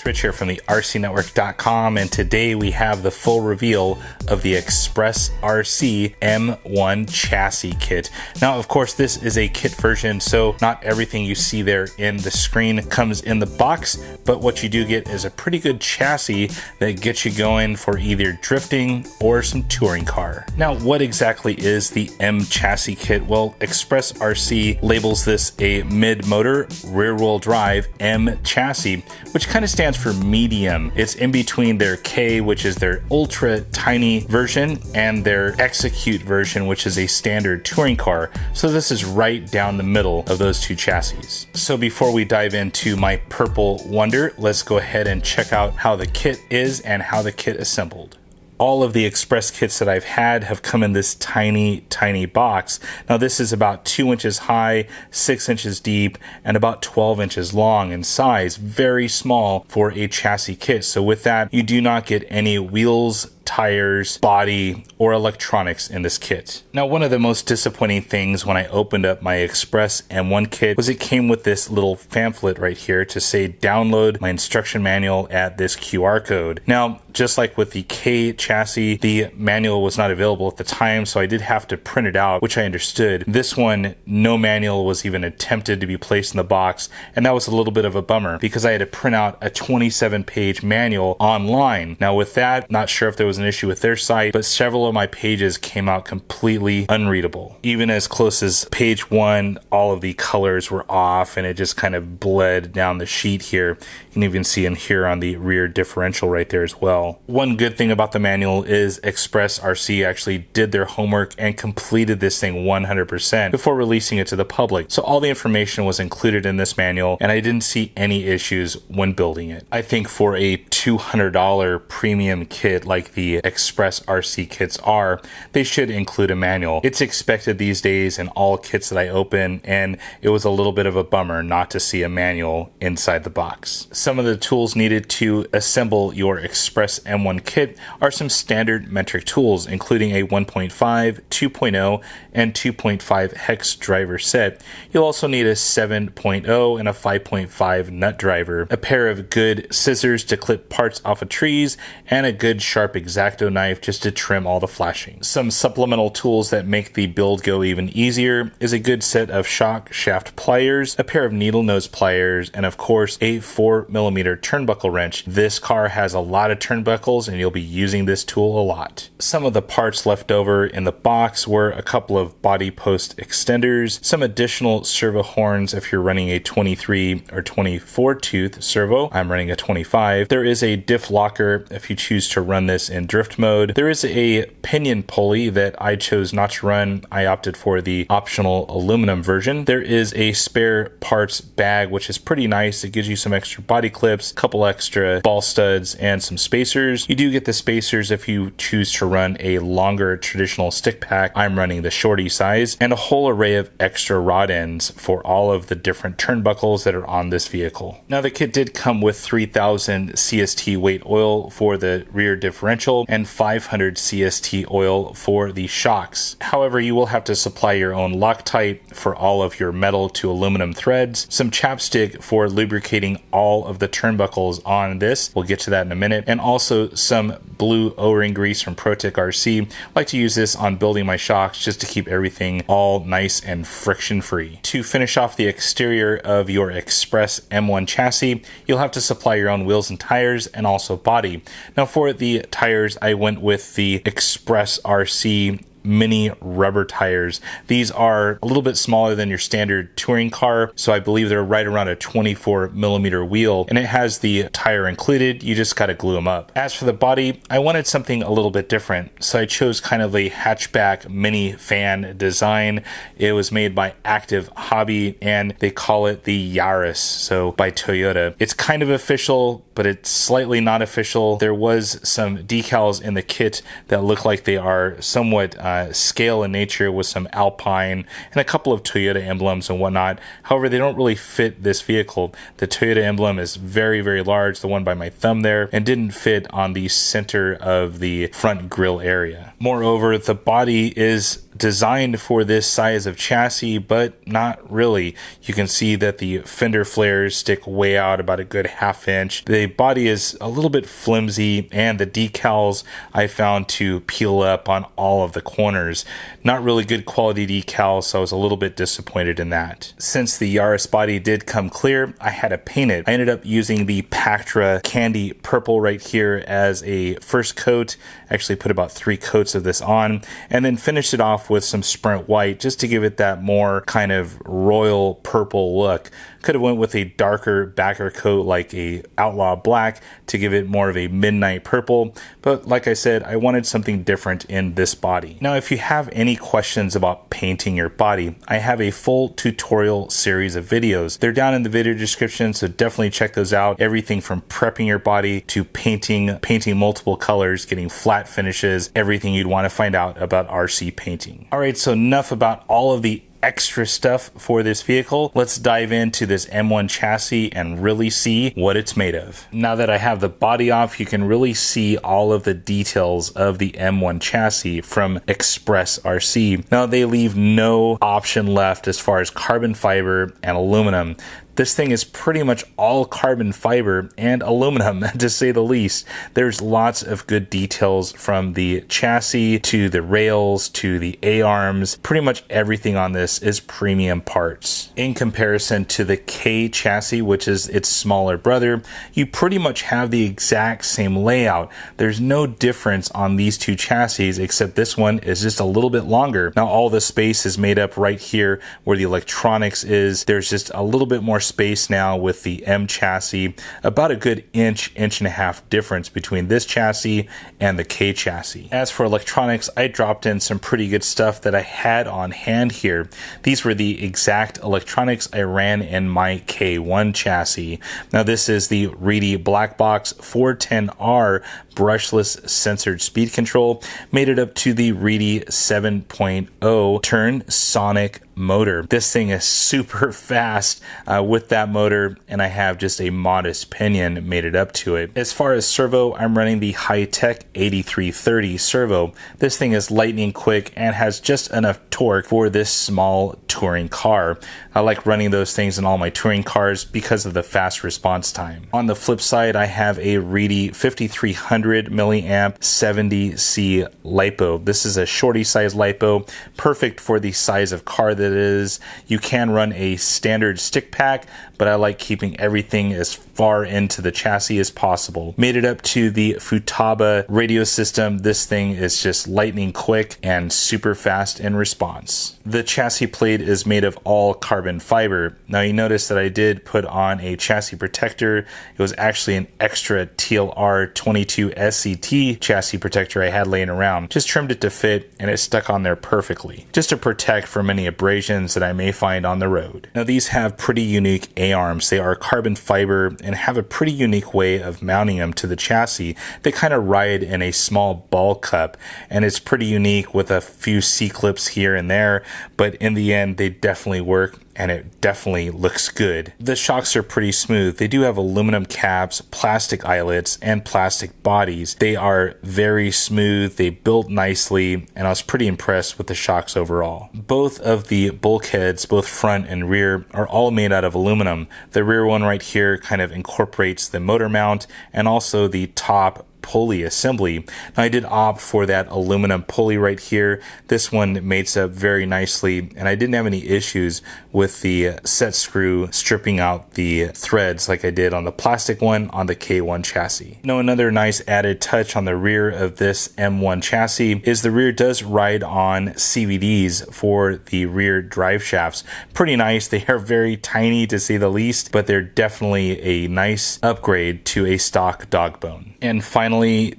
Rich here from the RCNetwork.com, and today we have the full reveal of the Xpress RC M1 chassis kit. Now, of course, this is a kit version, so not everything you see there in the screen comes in the box, but what you do get is a pretty good chassis that gets you going for either drifting or some touring car. Now, what exactly is the M chassis kit? Well, Xpress RC labels this a mid-motor, rear-wheel drive M chassis, which kind of stands for medium. It's in between their K, which is their ultra tiny version, and their Execute version, which is a standard touring car. So this is right down the middle of those two chassis. So before we dive into my purple wonder, let's go ahead and check out how the kit is and how the kit assembled. All of the Xpress kits that I've had have come in this tiny box. Now this is about 2 inches high, 6 inches deep, and about 12 inches long in size. Very small for a chassis kit. So with that, you do not get any wheels, tires, body, or electronics in this kit. Now, one of the most disappointing things when I opened up my Xpress M1 kit was it came with this little pamphlet right here to say download my instruction manual at this QR code. Now, just like with the K chassis, the manual was not available at the time, so I did have to print it out, which I understood. This one, no manual was even attempted to be placed in the box, and that was a little bit of a bummer because I had to print out a 27-page manual online. Now with that, not sure if there was an issue with their site, but several of my pages came out completely unreadable. Even as close as page 1, all of the colors were off and it just kind of bled down the sheet here. You can even see in here on the rear differential right there as well. One good thing about the manual is Xpress RC actually did their homework and completed this thing 100% before releasing it to the public. So all the information was included in this manual and I didn't see any issues when building it. I think for a $200 premium kit like the Xpress RC kits are, they should include a manual. It's expected these days in all kits that I open, and it was a little bit of a bummer not to see a manual inside the box. Some of the tools needed to assemble your Xpress M1 kit are some standard metric tools, including a 1.5, 2.0, and 2.5 hex driver set. You'll also need a 7.0 and a 5.5 nut driver, a pair of good scissors to clip parts off of trees, and a good sharp X-Acto knife just to trim all the flashing. Some supplemental tools that make the build go even easier is a good set of shock shaft pliers, a pair of needle nose pliers, and of course a 4mm turnbuckle wrench. This car has a lot of turnbuckles and you'll be using this tool a lot. Some of the parts left over in the box were a couple of body post extenders, some additional servo horns if you're running a 23 or 24 tooth servo. I'm running a 25. There is a diff locker if you choose to run this in drift mode. There is a pinion pulley that I chose not to run. I opted for the optional aluminum version. There is a spare parts bag, which is pretty nice. It gives you some extra body clips, a couple extra ball studs, and some spacers. You do get the spacers if you choose to run a longer traditional stick pack. I'm running the shorty size, and a whole array of extra rod ends for all of the different turnbuckles that are on this vehicle. Now the kit did come with 3000 CST weight oil for the rear differential and 500 CST oil for the shocks. However, you will have to supply your own Loctite for all of your metal to aluminum threads, some chapstick for lubricating all of the turnbuckles on this. We'll get to that in a minute, and also some blue O-ring grease from ProTech RC. I like to use this on building my shocks just to keep everything all nice and friction free. To finish off the exterior of your Xpress M1 chassis, you'll have to supply your own wheels and tires and also body. Now for the tires, I went with the Xpress RC mini rubber tires. These are a little bit smaller than your standard touring car, so I believe they're right around a 24mm wheel, and it has the tire included. You just gotta glue them up. As for the body, I wanted something a little bit different, so I chose kind of a hatchback mini fan design. It was made by Active Hobby, and they call it the Yaris, so by Toyota. It's kind of official, but it's slightly not official. There was some decals in the kit that look like they are somewhat scale in nature with some Alpine and a couple of Toyota emblems and whatnot. However, they don't really fit this vehicle. The Toyota emblem is very, very large, the one by my thumb there, and didn't fit on the center of the front grille area. Moreover, the body is designed for this size of chassis, but not really. You can see that the fender flares stick way out about a good ½ inch. The body is a little bit flimsy, and the decals I found to peel up on all of the corners. Not really good quality decals, so I was a little bit disappointed in that. Since the Yaris body did come clear, I had to paint it. I ended up using the Pactra Candy Purple right here as a first coat. Actually put about 3 coats of this on, and then finished it off with some Sprint White just to give it that more kind of royal purple look. Could have went with a darker backer coat like a Outlaw Black to give it more of a midnight purple, but like I said, I wanted something different in this body. Now, if you have any questions about painting your body, I have a full tutorial series of videos. They're down in the video description, so definitely check those out. Everything from prepping your body to painting multiple colors, getting flat finishes, everything you'd want to find out about RC painting. All right, so enough about all of the extra stuff for this vehicle. Let's dive into this M1 chassis and really see what it's made of. Now that I have the body off, you can really see all of the details of the M1 chassis from Xpress RC. Now they leave no option left as far as carbon fiber and aluminum. This thing is pretty much all carbon fiber and aluminum, to say the least. There's lots of good details from the chassis to the rails to the A-arms. Pretty much everything on this is premium parts. In comparison to the K chassis, which is its smaller brother, you pretty much have the exact same layout. There's no difference on these two chassis, except this one is just a little bit longer. Now all the space is made up right here where the electronics is. There's just a little bit more space now with the M chassis, about a good inch and a half difference between this chassis and the K chassis. As for electronics, I dropped in some pretty good stuff that I had on hand here. These were the exact electronics I ran in my K1 chassis. Now this is the Reedy Black Box 410R brushless censored speed control, made it up to the Reedy 7.0 turn sonic motor. This thing is super fast with that motor, and I have just a modest pinion made it up to it. As far as servo, I'm running the Hi-Tech 8330 servo. This thing is lightning quick and has just enough torque for this small touring car. I like running those things in all my touring cars because of the fast response time. On the flip side, I have a Reedy 5300 milliamp 70C LiPo. This is a shorty size LiPo, perfect for the size of car that it is. You can run a standard stick pack, but I like keeping everything as far into the chassis as possible. Made it up to the Futaba radio system. This thing is just lightning quick and super fast in response. The chassis plate is made of all carbon fiber. Now you notice that I did put on a chassis protector. It was actually an extra TLR 22 SCT chassis protector I had laying around. Just trimmed it to fit, and it stuck on there perfectly, just to protect from any abrasions that I may find on the road. Now these have pretty unique A-arms. They are carbon fiber and have a pretty unique way of mounting them to the chassis. They kind of ride in a small ball cup, and it's pretty unique with a few C-clips here and there, but in the end they definitely work, and it definitely looks good. The shocks are pretty smooth. They do have aluminum caps, plastic eyelets, and plastic bodies. They are very smooth, they built nicely, and I was pretty impressed with the shocks overall. Both of the bulkheads, both front and rear, are all made out of aluminum. The rear one right here kind of incorporates the motor mount and also the top pulley assembly. Now I did opt for that aluminum pulley right here. This one mates up very nicely, and I didn't have any issues with the set screw stripping out the threads like I did on the plastic one on the K1 chassis. Now another nice added touch on the rear of this M1 chassis is the rear does ride on CVDs for the rear drive shafts. Pretty nice. They are very tiny to say the least, but they're definitely a nice upgrade to a stock dog bone. And finally,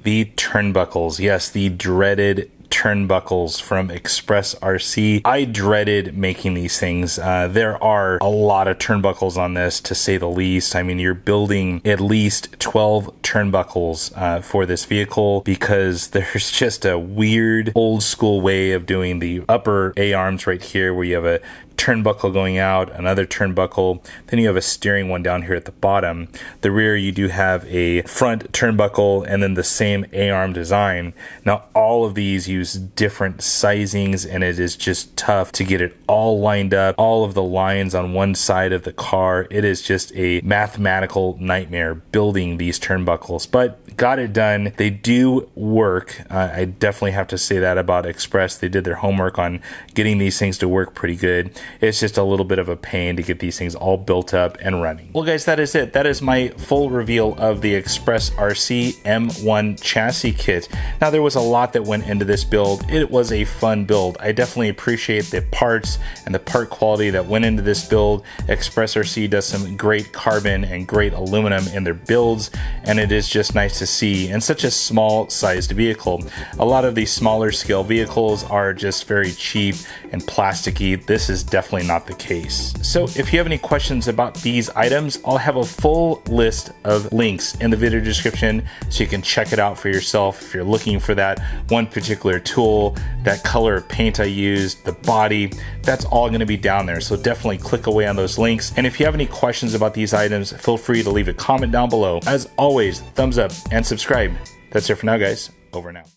the turnbuckles. Yes, the dreaded turnbuckles from Xpress RC. I dreaded making these things. There are a lot of turnbuckles on this, to say the least. I mean, you're building at least 12 turnbuckles for this vehicle, because there's just a weird old school way of doing the upper A-arms right here, where you have a turnbuckle going out, another turnbuckle, then you have a steering one down here at the bottom. The rear, you do have a front turnbuckle and then the same A-arm design. Now all of these use different sizings, and it is just tough to get it all lined up, all of the lines on one side of the car. It is just a mathematical nightmare building these turnbuckles, but got it done. They do work. I definitely have to say that about Xpress. They did their homework on getting these things to work pretty good. It's just a little bit of a pain to get these things all built up and running. Well guys, that is it. That is my full reveal of the Xpress RC M1 chassis kit. Now there was a lot that went into this build. It was a fun build. I definitely appreciate the parts and the part quality that went into this build. Xpress RC does some great carbon and great aluminum in their builds, and it is just nice to see in such a small sized vehicle. A lot of these smaller scale vehicles are just very cheap and plasticky. This is definitely not the case. So if you have any questions about these items, I'll have a full list of links in the video description so you can check it out for yourself if you're looking for that one particular tool, that color of paint I used, the body, that's all going to be down there. So definitely click away on those links. And if you have any questions about these items, feel free to leave a comment down below. As always, thumbs up and subscribe. That's it for now, guys. Over now.